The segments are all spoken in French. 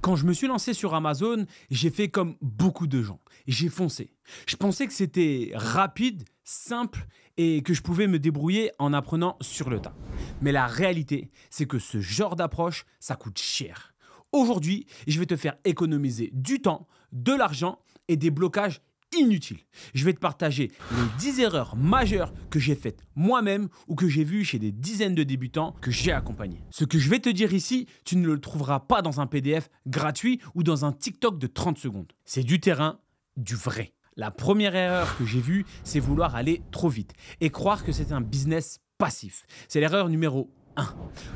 Quand je me suis lancé sur Amazon, j'ai fait comme beaucoup de gens. J'ai foncé. Je pensais que c'était rapide, simple et que je pouvais me débrouiller en apprenant sur le tas. Mais la réalité, c'est que ce genre d'approche, ça coûte cher. Aujourd'hui, je vais te faire économiser du temps, de l'argent et des blocages inutiles. Je vais te partager les 10 erreurs majeures que j'ai faites moi-même ou que j'ai vues chez des dizaines de débutants que j'ai accompagnés. Ce que je vais te dire ici, tu ne le trouveras pas dans un PDF gratuit ou dans un TikTok de 30 secondes. C'est du terrain, du vrai. La première erreur que j'ai vue, c'est vouloir aller trop vite et croire que c'est un business passif. C'est l'erreur numéro 1.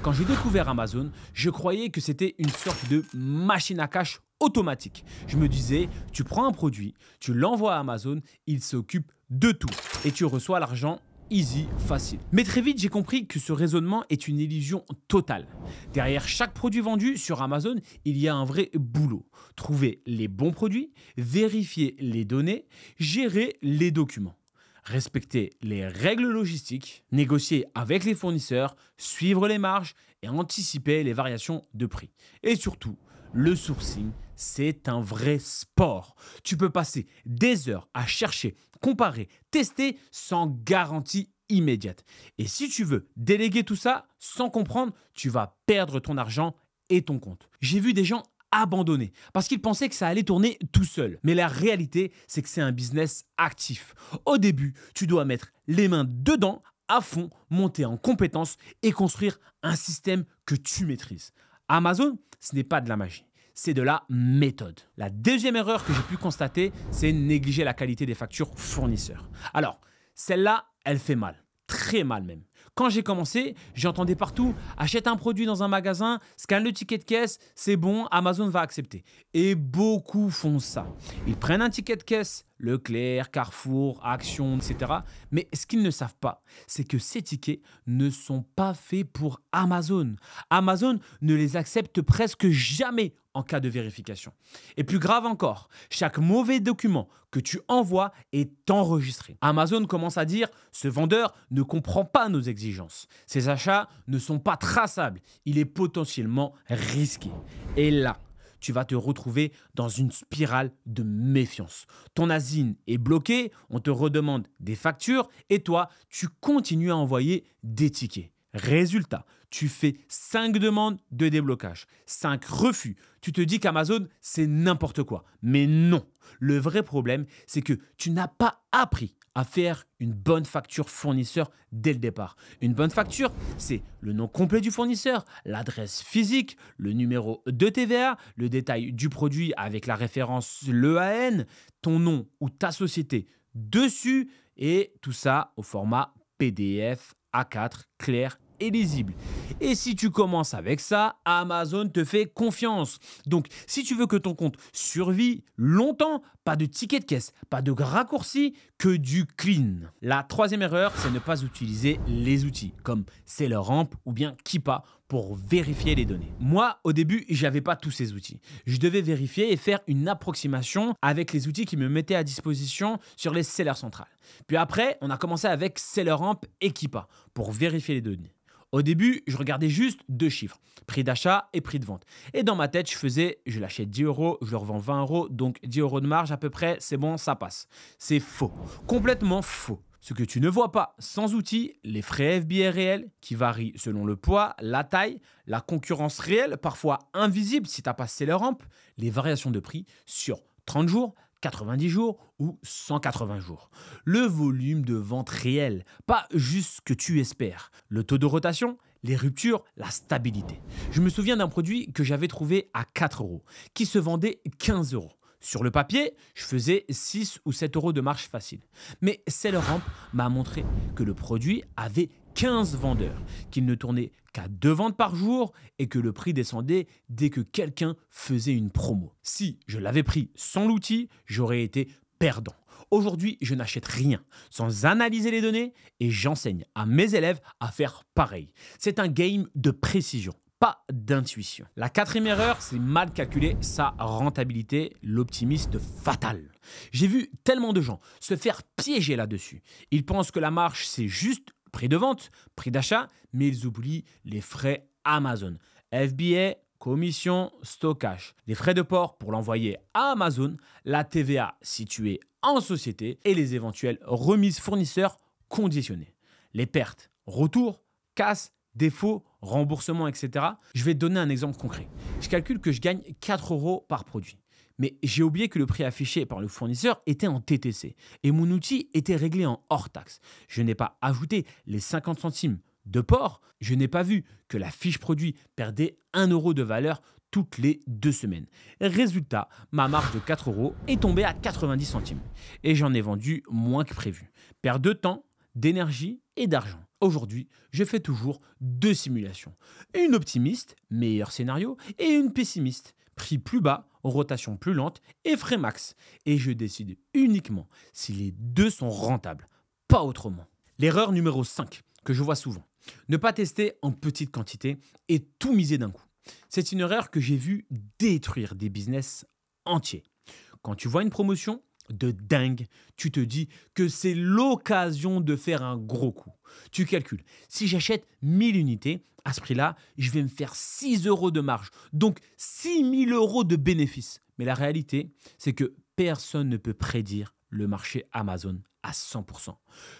Quand j'ai découvert Amazon, je croyais que c'était une sorte de machine à cash automatique. Je me disais, tu prends un produit, tu l'envoies à Amazon, il s'occupe de tout et tu reçois l'argent easy, facile. Mais très vite, j'ai compris que ce raisonnement est une illusion totale. Derrière chaque produit vendu sur Amazon, il y a un vrai boulot. Trouver les bons produits, vérifier les données, gérer les documents. Respecter les règles logistiques, négocier avec les fournisseurs, suivre les marges et anticiper les variations de prix. Et surtout, le sourcing, c'est un vrai sport. Tu peux passer des heures à chercher, comparer, tester sans garantie immédiate. Et si tu veux déléguer tout ça sans comprendre, tu vas perdre ton argent et ton compte. J'ai vu des gens abandonner parce qu'ils pensaient que ça allait tourner tout seul. Mais la réalité, c'est que c'est un business actif. Au début, tu dois mettre les mains dedans à fond, monter en compétences et construire un système que tu maîtrises. Amazon, ce n'est pas de la magie. C'est de la méthode. La deuxième erreur que j'ai pu constater, c'est négliger la qualité des factures fournisseurs. Alors, celle-là, elle fait mal. Très mal même. Quand j'ai commencé, j'entendais partout « Achète un produit dans un magasin, scanne le ticket de caisse, c'est bon, Amazon va accepter. » Et beaucoup font ça. Ils prennent un ticket de caisse, Leclerc, Carrefour, Action, etc. Mais ce qu'ils ne savent pas, c'est que ces tickets ne sont pas faits pour Amazon. Amazon ne les accepte presque jamais en cas de vérification. Et plus grave encore, chaque mauvais document que tu envoies est enregistré. Amazon commence à dire « Ce vendeur ne comprend pas nos exigences. Ses achats ne sont pas traçables. Il est potentiellement risqué. » Et là, tu vas te retrouver dans une spirale de méfiance. Ton ASIN est bloqué, on te redemande des factures et toi, tu continues à envoyer des tickets. Résultat, tu fais 5 demandes de déblocage, 5 refus. Tu te dis qu'Amazon, c'est n'importe quoi. Mais non, le vrai problème, c'est que tu n'as pas appris à faire une bonne facture fournisseur dès le départ. Une bonne facture, c'est le nom complet du fournisseur, l'adresse physique, le numéro de TVA, le détail du produit avec la référence l'EAN, ton nom ou ta société dessus et tout ça au format PDF, A4, clair et lisible. Et si tu commences avec ça, Amazon te fait confiance. Donc, si tu veux que ton compte survive longtemps, pas de ticket de caisse, pas de raccourci, que du clean. La troisième erreur, c'est ne pas utiliser les outils comme SellerAmp ou bien Keepa pour vérifier les données. Moi, au début, j'avais pas tous ces outils. Je devais vérifier et faire une approximation avec les outils qui me mettaient à disposition sur les sellers centrales. Puis après, on a commencé avec SellerAmp et Keepa pour vérifier les données. Au début, je regardais juste 2 chiffres, prix d'achat et prix de vente. Et dans ma tête, je l'achète 10 €, je le revends 20 €, donc 10 € de marge à peu près, c'est bon, ça passe. C'est faux, complètement faux. Ce que tu ne vois pas sans outils, les frais FBA réels qui varient selon le poids, la taille, la concurrence réelle, parfois invisible si tu n'as pas SellerAmp, les variations de prix sur 30 jours, 90 jours ou 180 jours. Le volume de vente réel, pas juste ce que tu espères. Le taux de rotation, les ruptures, la stabilité. Je me souviens d'un produit que j'avais trouvé à 4 € qui se vendait 15 €. Sur le papier, je faisais 6 ou 7 € de marge facile. Mais SellerAmp m'a montré que le produit avait 15 vendeurs, qu'il ne tournait qu'à 2 ventes par jour et que le prix descendait dès que quelqu'un faisait une promo. Si je l'avais pris sans l'outil, j'aurais été perdant. Aujourd'hui, je n'achète rien sans analyser les données et j'enseigne à mes élèves à faire pareil. C'est un game de précision, pas d'intuition. La quatrième erreur, c'est mal calculer sa rentabilité, l'optimiste fatal. J'ai vu tellement de gens se faire piéger là-dessus. Ils pensent que la marge, c'est juste prix de vente, prix d'achat, mais ils oublient les frais Amazon. FBA, commission, stockage, les frais de port pour l'envoyer à Amazon, la TVA située en société et les éventuelles remises fournisseurs conditionnées. Les pertes, retours, casses, défauts, remboursements, etc. Je vais te donner un exemple concret. Je calcule que je gagne 4 € par produit. Mais j'ai oublié que le prix affiché par le fournisseur était en TTC et mon outil était réglé en hors taxe. Je n'ai pas ajouté les 50 centimes de port. Je n'ai pas vu que la fiche produit perdait 1 € de valeur toutes les 2 semaines. Résultat, ma marge de 4 € est tombée à 90 centimes et j'en ai vendu moins que prévu. Perte de temps, d'énergie et d'argent. Aujourd'hui, je fais toujours 2 simulations. Une optimiste, meilleur scénario, et une pessimiste, prix plus bas, rotation plus lente et frais max. Et je décide uniquement si les 2 sont rentables, pas autrement. L'erreur numéro 5 que je vois souvent, ne pas tester en petite quantité et tout miser d'un coup. C'est une erreur que j'ai vue détruire des business entiers. Quand tu vois une promotion de dingue, tu te dis que c'est l'occasion de faire un gros coup. Tu calcules, si j'achète 1000 unités, à ce prix-là, je vais me faire 6 € de marge, donc 6 000 € de bénéfice. Mais la réalité, c'est que personne ne peut prédire le marché Amazon à 100%.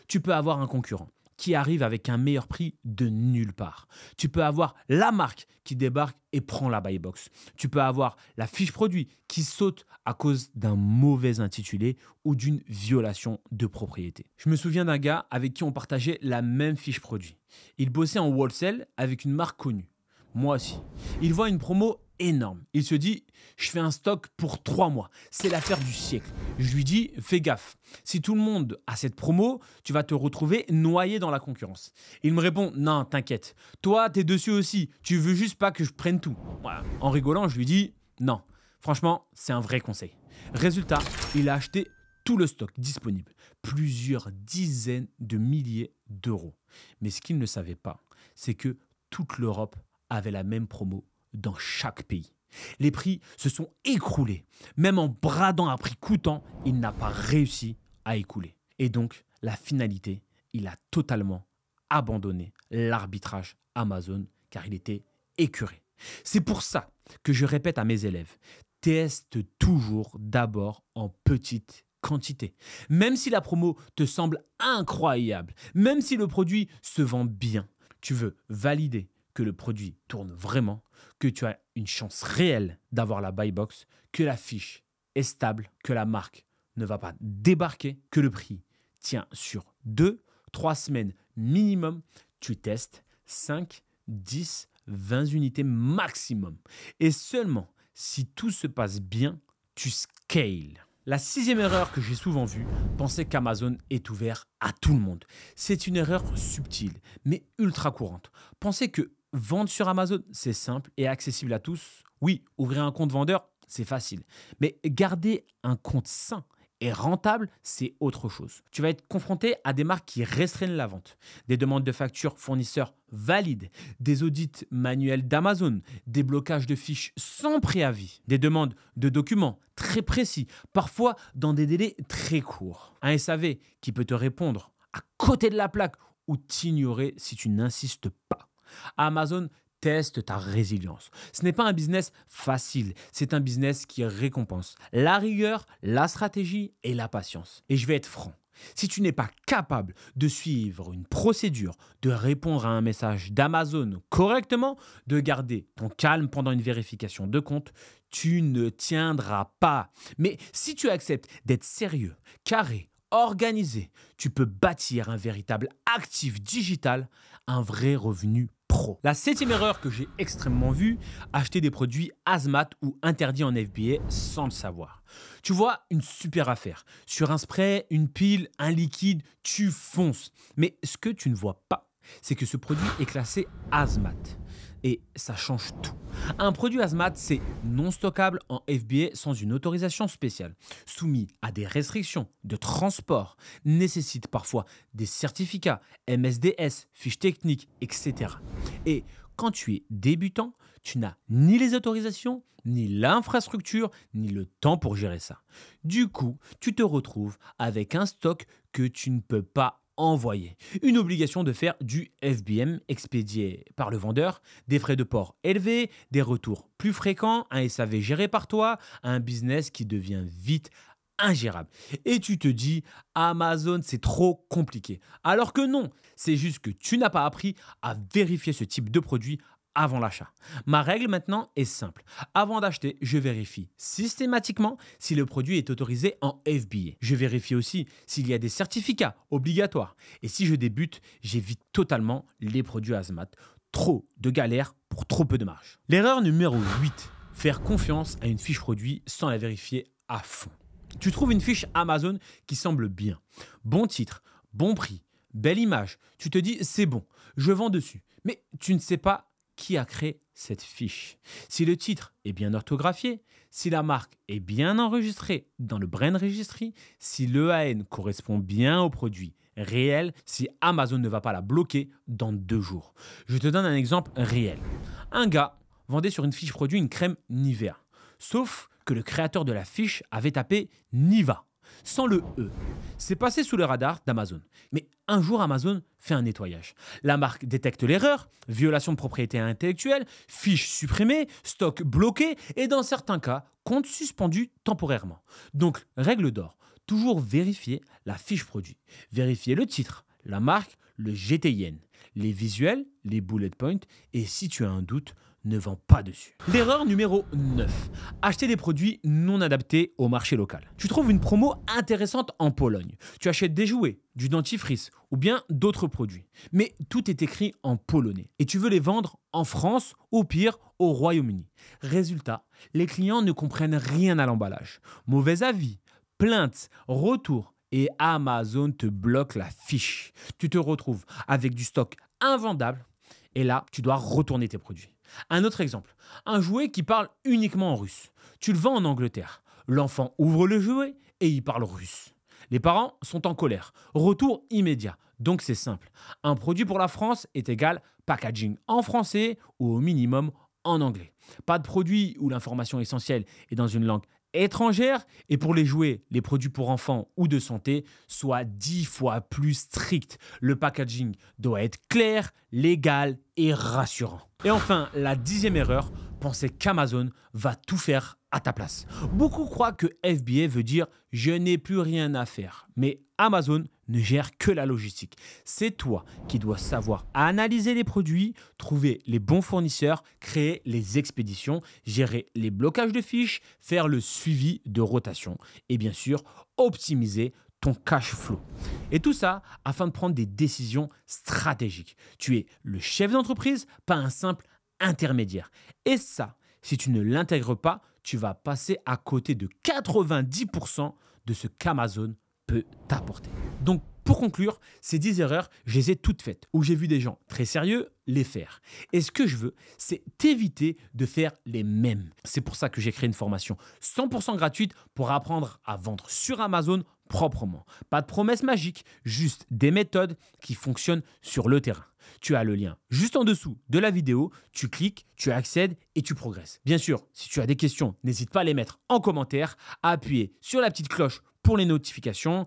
Tu peux avoir un concurrent qui arrive avec un meilleur prix de nulle part. Tu peux avoir la marque qui débarque et prend la buy box. Tu peux avoir la fiche produit qui saute à cause d'un mauvais intitulé ou d'une violation de propriété. Je me souviens d'un gars avec qui on partageait la même fiche produit. Il bossait en wholesale avec une marque connue. Moi aussi. Il voit une promo énorme. Il se dit, je fais un stock pour 3 mois. C'est l'affaire du siècle. Je lui dis, fais gaffe. Si tout le monde a cette promo, tu vas te retrouver noyé dans la concurrence. Il me répond, non, t'inquiète. Toi, t'es dessus aussi. Tu veux juste pas que je prenne tout. Voilà. En rigolant, je lui dis, non. Franchement, c'est un vrai conseil. Résultat, il a acheté tout le stock disponible. Plusieurs dizaines de milliers d'euros. Mais ce qu'il ne savait pas, c'est que toute l'Europe avait la même promo dans chaque pays. Les prix se sont écroulés. Même en bradant à prix coûtant, il n'a pas réussi à écouler. Et donc, la finalité, il a totalement abandonné l'arbitrage Amazon car il était écœuré. C'est pour ça que je répète à mes élèves, teste toujours d'abord en petite quantité. Même si la promo te semble incroyable, même si le produit se vend bien, tu veux valider que le produit tourne vraiment, que tu as une chance réelle d'avoir la buy box, que la fiche est stable, que la marque ne va pas débarquer, que le prix tient sur 2-3 semaines minimum, tu testes 5, 10, 20 unités maximum. Et seulement si tout se passe bien, tu scales. La 6e erreur que j'ai souvent vue, penser qu'Amazon est ouvert à tout le monde. C'est une erreur subtile, mais ultra courante. Penser que vendre sur Amazon, c'est simple et accessible à tous. Oui, ouvrir un compte vendeur, c'est facile. Mais garder un compte sain et rentable, c'est autre chose. Tu vas être confronté à des marques qui restreignent la vente, des demandes de factures fournisseurs valides, des audits manuels d'Amazon, des blocages de fiches sans préavis, des demandes de documents très précis, parfois dans des délais très courts. Un SAV qui peut te répondre à côté de la plaque ou t'ignorer si tu n'insistes pas. Amazon teste ta résilience. Ce n'est pas un business facile, c'est un business qui récompense la rigueur, la stratégie et la patience. Et je vais être franc, si tu n'es pas capable de suivre une procédure, de répondre à un message d'Amazon correctement, de garder ton calme pendant une vérification de compte, tu ne tiendras pas. Mais si tu acceptes d'être sérieux, carré, organisé, tu peux bâtir un véritable actif digital, un vrai revenu pro. La 7e erreur que j'ai extrêmement vue, acheter des produits hazmat ou interdits en FBA sans le savoir. Tu vois, une super affaire. Sur un spray, une pile, un liquide, tu fonces. Mais ce que tu ne vois pas, c'est que ce produit est classé hazmat. Et ça change tout. Un produit hazmat, c'est non stockable en FBA sans une autorisation spéciale, soumis à des restrictions de transport, nécessite parfois des certificats, MSDS, fiches techniques, etc. Et quand tu es débutant, tu n'as ni les autorisations, ni l'infrastructure, ni le temps pour gérer ça. Du coup, tu te retrouves avec un stock que tu ne peux pas envoyer. Une obligation de faire du FBM expédié par le vendeur, des frais de port élevés, des retours plus fréquents, un SAV géré par toi, un business qui devient vite ingérable. Et tu te dis, Amazon, c'est trop compliqué. Alors que non, c'est juste que tu n'as pas appris à vérifier ce type de produit avant l'achat. Ma règle maintenant est simple. Avant d'acheter, je vérifie systématiquement si le produit est autorisé en FBA. Je vérifie aussi s'il y a des certificats obligatoires. Et si je débute, j'évite totalement les produits Hazmat. Trop de galères pour trop peu de marge. L'erreur numéro 8, faire confiance à une fiche produit sans la vérifier à fond. Tu trouves une fiche Amazon qui semble bien. Bon titre, bon prix, belle image. Tu te dis, c'est bon, je vends dessus. Mais tu ne sais pas qui a créé cette fiche. Si le titre est bien orthographié, si la marque est bien enregistrée dans le Brand Registry, si l'EAN correspond bien au produit réel, si Amazon ne va pas la bloquer dans 2 jours. Je te donne un exemple réel. Un gars vendait sur une fiche produit une crème Nivea. Sauf que le créateur de la fiche avait tapé Niva, sans le E. C'est passé sous le radar d'Amazon. Mais un jour, Amazon fait un nettoyage. La marque détecte l'erreur, violation de propriété intellectuelle, fiche supprimée, stock bloqué et dans certains cas, compte suspendu temporairement. Donc, règle d'or, toujours vérifier la fiche produit. Vérifier le titre, la marque, le GTIN, les visuels, les bullet points et si tu as un doute, ne vends pas dessus. L'erreur numéro 9. Acheter des produits non adaptés au marché local. Tu trouves une promo intéressante en Pologne. Tu achètes des jouets, du dentifrice ou bien d'autres produits. Mais tout est écrit en polonais et tu veux les vendre en France ou pire au Royaume-Uni. Résultat, les clients ne comprennent rien à l'emballage. Mauvais avis, plaintes, retours et Amazon te bloque la fiche. Tu te retrouves avec du stock invendable et là, tu dois retourner tes produits. Un autre exemple, un jouet qui parle uniquement en russe. Tu le vends en Angleterre. L'enfant ouvre le jouet et il parle russe. Les parents sont en colère. Retour immédiat. Donc c'est simple. Un produit pour la France est égal packaging en français ou au minimum en anglais. Pas de produit où l'information essentielle est dans une langue étrangère et pour les jouets, les produits pour enfants ou de santé soient 10 fois plus stricts. Le packaging doit être clair, légal et rassurant. Et enfin, la 10e erreur, penser qu'Amazon va tout faire à ta place. Beaucoup croient que FBA veut dire « je n'ai plus rien à faire ». Mais Amazon ne gère que la logistique. C'est toi qui dois savoir analyser les produits, trouver les bons fournisseurs, créer les expéditions, gérer les blocages de fiches, faire le suivi de rotation et bien sûr optimiser ton cash flow. Et tout ça afin de prendre des décisions stratégiques. Tu es le chef d'entreprise, pas un simple intermédiaire. Et ça, si tu ne l'intègres pas, tu vas passer à côté de 90% de ce qu'Amazon peut t'apporter. Donc, pour conclure, ces 10 erreurs, je les ai toutes faites, où j'ai vu des gens très sérieux les faire. Et ce que je veux, c'est t'éviter de faire les mêmes. C'est pour ça que j'ai créé une formation 100% gratuite pour apprendre à vendre sur Amazon proprement. Pas de promesses magiques, juste des méthodes qui fonctionnent sur le terrain. Tu as le lien juste en dessous de la vidéo, tu cliques, tu accèdes et tu progresses. Bien sûr, si tu as des questions, n'hésite pas à les mettre en commentaire, à appuyer sur la petite cloche pour les notifications